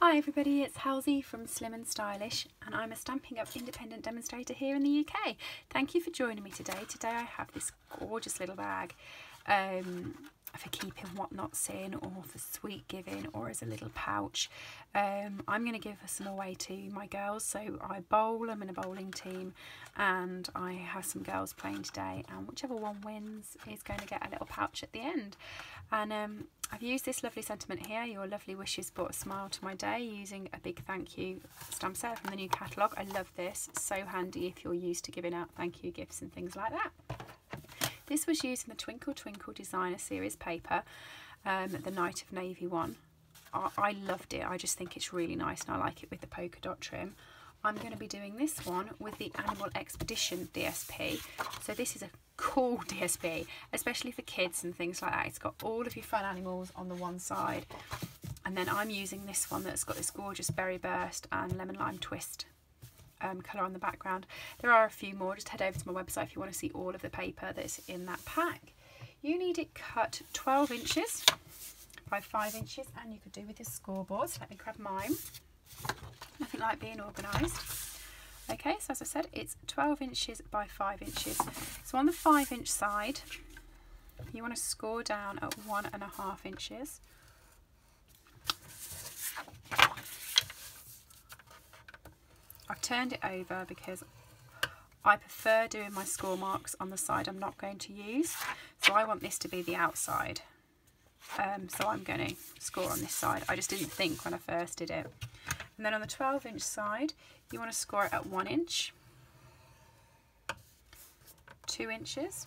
Hi everybody, it's Halsey from Slim and Stylish and I'm a Stampin' Up independent demonstrator here in the UK. Thank you for joining me today. Today I have this gorgeous little bag for keeping whatnots in, or for sweet giving, or as a little pouch. I'm going to give some away to my girls. So I bowl, I'm in a bowling team and I have some girls playing today, and whichever one wins is going to get a little pouch at the end. And I've used this lovely sentiment here: your lovely wishes brought a smile to my day, using a big thank you stamp set from the new catalogue. I love this, so handy if you're used to giving out thank you gifts and things like that. This was used in the Twinkle Twinkle Designer Series paper, the Night of Navy one. I loved it. I just think it's really nice and I like it with the polka dot trim. I'm going to be doing this one with the Animal Expedition DSP. So this is a cool DSP, especially for kids and things like that. It's got all of your fun animals on the one side. And then I'm using this one that's got this gorgeous berry burst and lemon lime twist colour on the background. There are a few more. Just head over to my website if you want to see all of the paper that's in that pack. You need it cut 12 inches by 5 inches, and you could do with your scoreboards. Let me grab mine. Nothing like being organised. Okay, so as I said, it's 12 inches by 5 inches. So on the 5-inch side, you want to score down at 1.5 inches. I've turned it over because I prefer doing my score marks on the side I'm not going to use. So I want this to be the outside. So I'm going to score on this side. I just didn't think when I first did it. And then on the 12-inch side, you want to score it at 1 inch, 2 inches,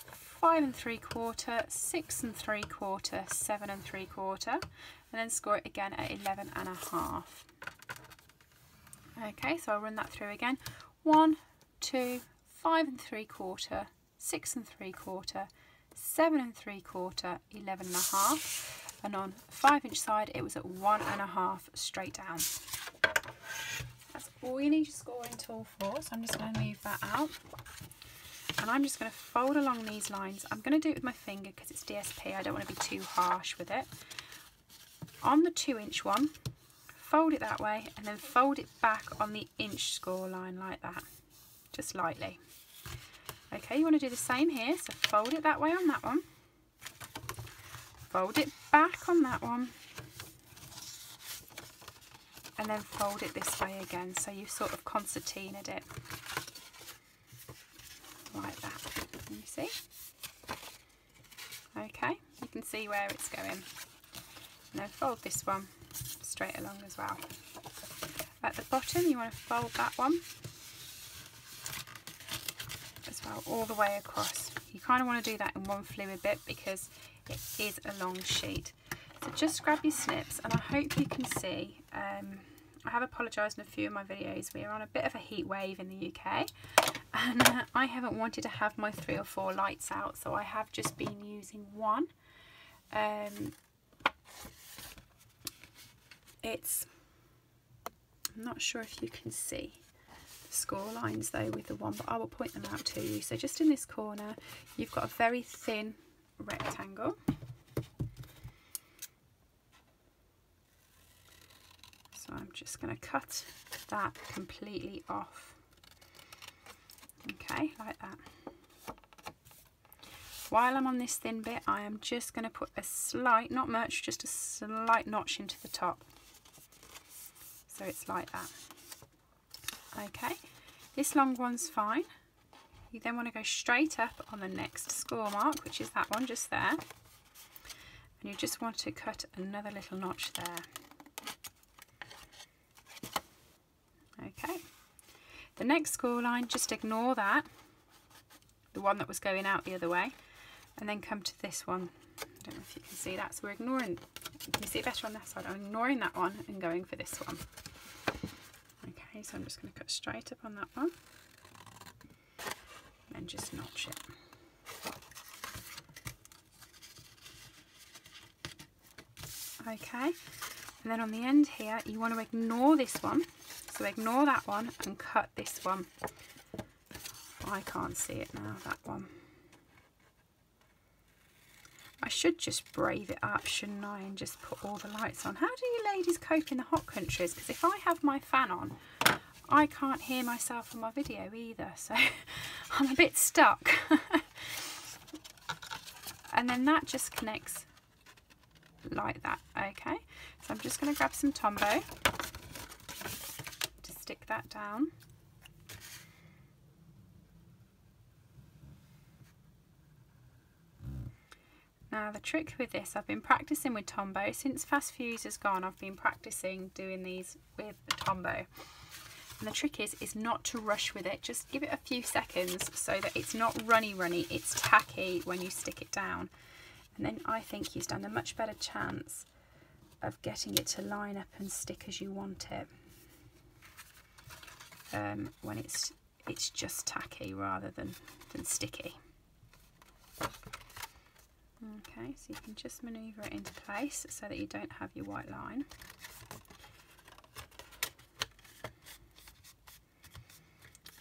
5 3/4, 6 3/4, 7 3/4, and then score it again at 11.5. Okay, so I'll run that through again. 1, 2, 5 3/4, 6 3/4, 7 3/4, 11.5. And on the 5-inch side, it was at 1.5 straight down. That's all you need your scoring tool for. So I'm just going to move that out. And I'm just going to fold along these lines. I'm going to do it with my finger because it's DSP. I don't want to be too harsh with it. On the 2-inch one, fold it that way and then fold it back on the inch score line like that, just lightly. Okay, you want to do the same here, so fold it that way on that one, fold it back on that one, and then fold it this way again, so you've sort of concertinaed it like that. Can you see? Okay, you can see where it's going. And then fold this one straight along as well. At the bottom, you want to fold that one as well, all the way across. You kind of want to do that in one fluid bit because it is a long sheet. So just grab your snips, and I hope you can see. I have apologised in a few of my videos. We're on a bit of a heat wave in the UK, and I haven't wanted to have my 3 or 4 lights out, so I have just been using one. I'm not sure if you can see the score lines though with the one, but I will point them out to you. So just in this corner, you've got a very thin rectangle. So I'm just going to cut that completely off. Okay, like that. While I'm on this thin bit, I am just going to put a slight, not much, just a slight notch into the top. So it's like that. Okay, this long one's fine. You then want to go straight up on the next score mark, which is that one just there. And you just want to cut another little notch there. Okay, the next score line, just ignore that, the one that was going out the other way, and then come to this one. I don't know if you can see that, so we're ignoring, can you see it better on that side? I'm ignoring that one and going for this one. Okay, so I'm just going to cut straight up on that one and just notch it. Okay, and then on the end here, you want to ignore this one. So ignore that one and cut this one. I can't see it now, that one. I should just brave it up, shouldn't I, and just put all the lights on. How do you ladies cope in the hot countries? Because if I have my fan on, I can't hear myself on my video either, so I'm a bit stuck. And then that just connects like that. Okay, so I'm just going to grab some Tombow to stick that down. Now the trick with this, I've been practicing with Tombow since Fast Fuse has gone. I've been practicing doing these with the Tombow, and the trick is not to rush with it. Just give it a few seconds so that it's not runny, it's tacky when you stick it down, and then I think you stand a much better chance of getting it to line up and stick as you want it when it's just tacky rather than sticky. Okay, so you can just manoeuvre it into place so that you don't have your white line.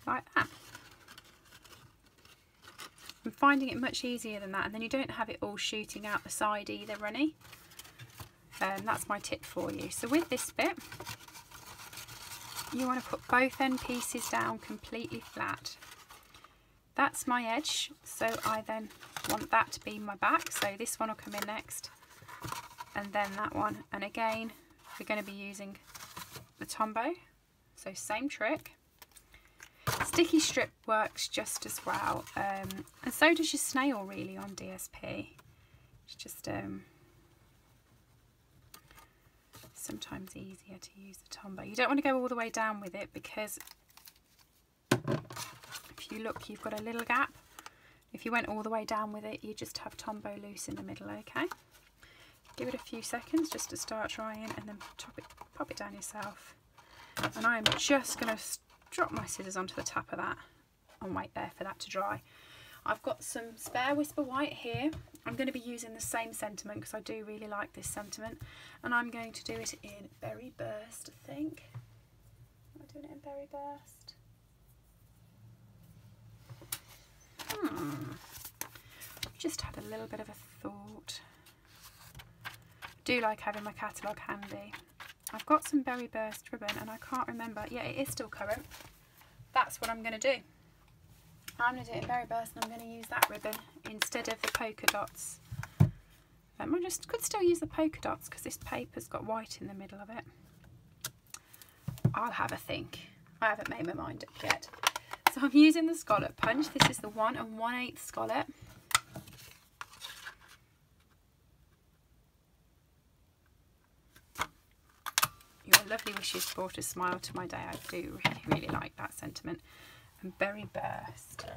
Like that. I'm finding it much easier than that, and then you don't have it all shooting out the side either, runny. That's my tip for you. So with this bit, you want to put both end pieces down completely flat. That's my edge, so I then want that to be my back, so this one will come in next, and then that one, and again we're going to be using the Tombow, so same trick. Sticky strip works just as well, and so does your snail really on DSP. It's just sometimes easier to use the Tombow. You don't want to go all the way down with it, because if you look, you've got a little gap. If you went all the way down with it, you just have Tombow loose in the middle. Okay, give it a few seconds just to start drying, and then pop it down yourself. And I'm just going to drop my scissors onto the top of that and wait there for that to dry. I've got some spare Whisper White here. I'm going to be using the same sentiment because I do really like this sentiment, and I'm going to do it in Berry Burst, I think. Am I doing it in Berry Burst? I've just had a little bit of a thought. I do like having my catalogue handy. I've got some Berry Burst ribbon and I can't remember. Yeah, it is still current. That's what I'm going to do. I'm going to do it in Berry Burst, and I'm going to use that ribbon instead of the polka dots. I just could still use the polka dots because this paper's got white in the middle of it. I'll have a think. I haven't made my mind up yet. So I'm using the scallop punch. This is the 1 1/8 scallop. Your lovely wishes brought a smile to my day. I do really like that sentiment. And Berry Burst.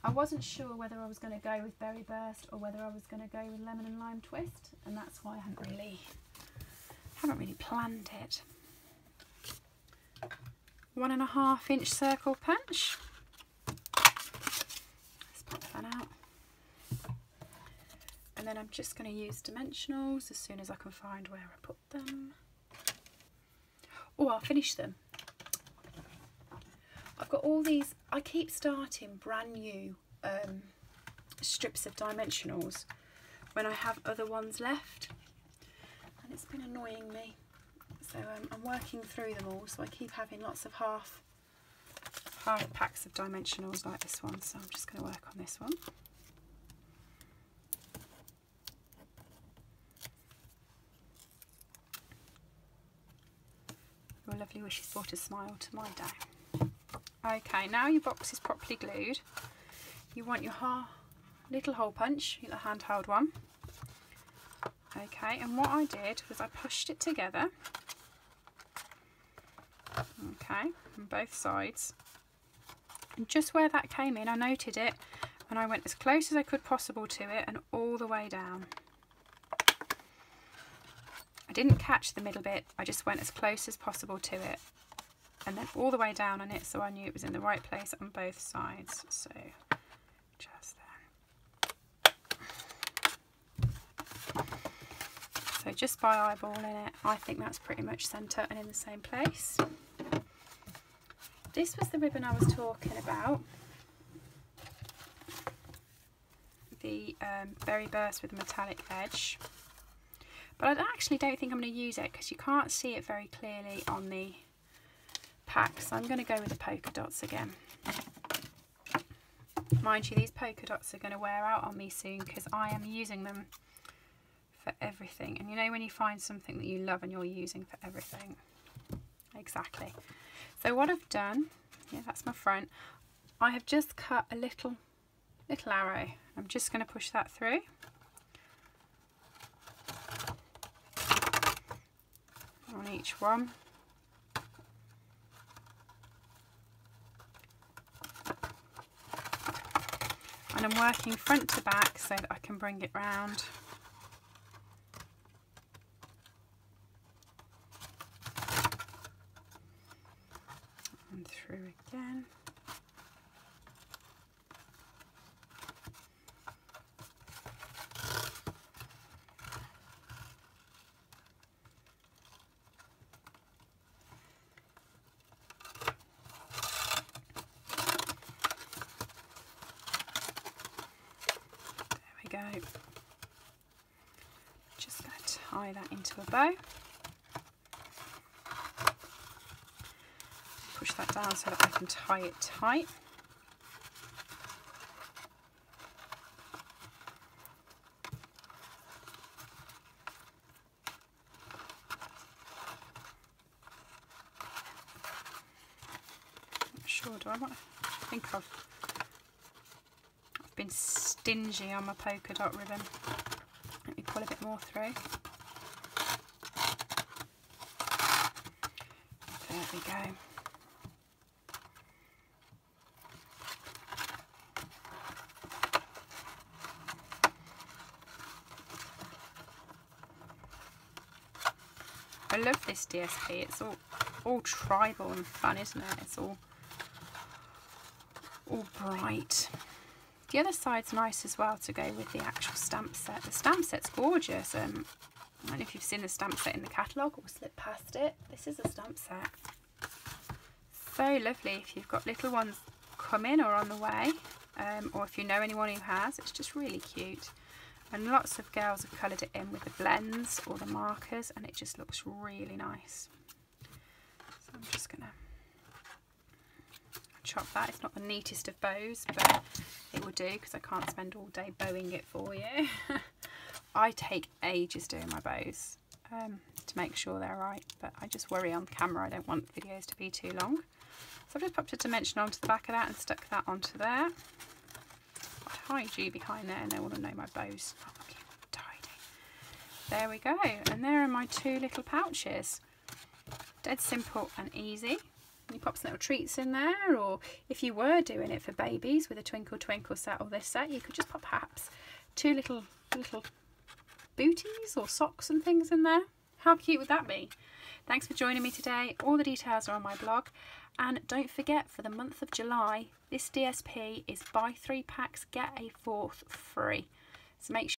I wasn't sure whether I was going to go with Berry Burst or whether I was going to go with Lemon and Lime Twist, and that's why I haven't really planned it. 1 1/2 inch circle punch. Let's pop that out. And then I'm just going to use dimensionals as soon as I can find where I put them. Oh, I'll finish them. I've got all these, I keep starting brand new strips of dimensionals when I have other ones left, and it's been annoying me. So I'm working through them all, so I keep having lots of half packs of dimensionals like this one, so I'm just going to work on this one. Your lovely wishes brought a smile to my day. Okay, now your box is properly glued. You want your little hole punch, your handheld one. Okay, and what I did was I pushed it together. Okay, on both sides. And just where that came in, I noted it, and I went as close as I could possible to it and all the way down. I didn't catch the middle bit, I just went as close as possible to it, and then all the way down on it, so I knew it was in the right place on both sides. So just there. So just by eyeballing it, I think that's pretty much centre and in the same place. This was the ribbon I was talking about. the Berry Burst with a metallic edge. But I actually don't think I'm going to use it because you can't see it very clearly on the pack. So I'm going to go with the polka dots again. Mind you, these polka dots are going to wear out on me soon because I am using them for everything. And you know when you find something that you love and you're using for everything? Exactly. So what I've done, yeah, that's my front. I have just cut a little arrow. I'm just going to push that through. On each one. And I'm working front to back so that I can bring it round. And through again. Go. Just going to tie that into a bow. Push that down so that I can tie it tight. Not sure, do I want to? I think I've been stingy on my polka dot ribbon. Let me pull a bit more through. There we go. I love this DSP. It's all tribal and fun, isn't it? It's all bright. The other side's nice as well to go with the actual stamp set. The stamp set's gorgeous. I don't know if you've seen the stamp set in the catalogue or slip past it. This is a stamp set. So lovely if you've got little ones coming or on the way, or if you know anyone who has. It's just really cute. And lots of girls have coloured it in with the blends or the markers, and it just looks really nice. So I'm just going to chop that. It's not the neatest of bows, but it will do because I can't spend all day bowing it for you. I take ages doing my bows to make sure they're right, but I just worry on camera. I don't want videos to be too long. So I've just popped a dimension onto the back of that and stuck that onto there. I'd hide you behind there and they want to know my bows. Oh, look, tidy. There we go. And there are my two little pouches. Dead simple and easy. You pop some little treats in there, or if you were doing it for babies with a Twinkle Twinkle set or this set, you could just pop perhaps two little booties or socks and things in there. How cute would that be? Thanks for joining me today. All the details are on my blog, and don't forget, for the month of July, this DSP is buy 3 packs, get a 4th free. So make sure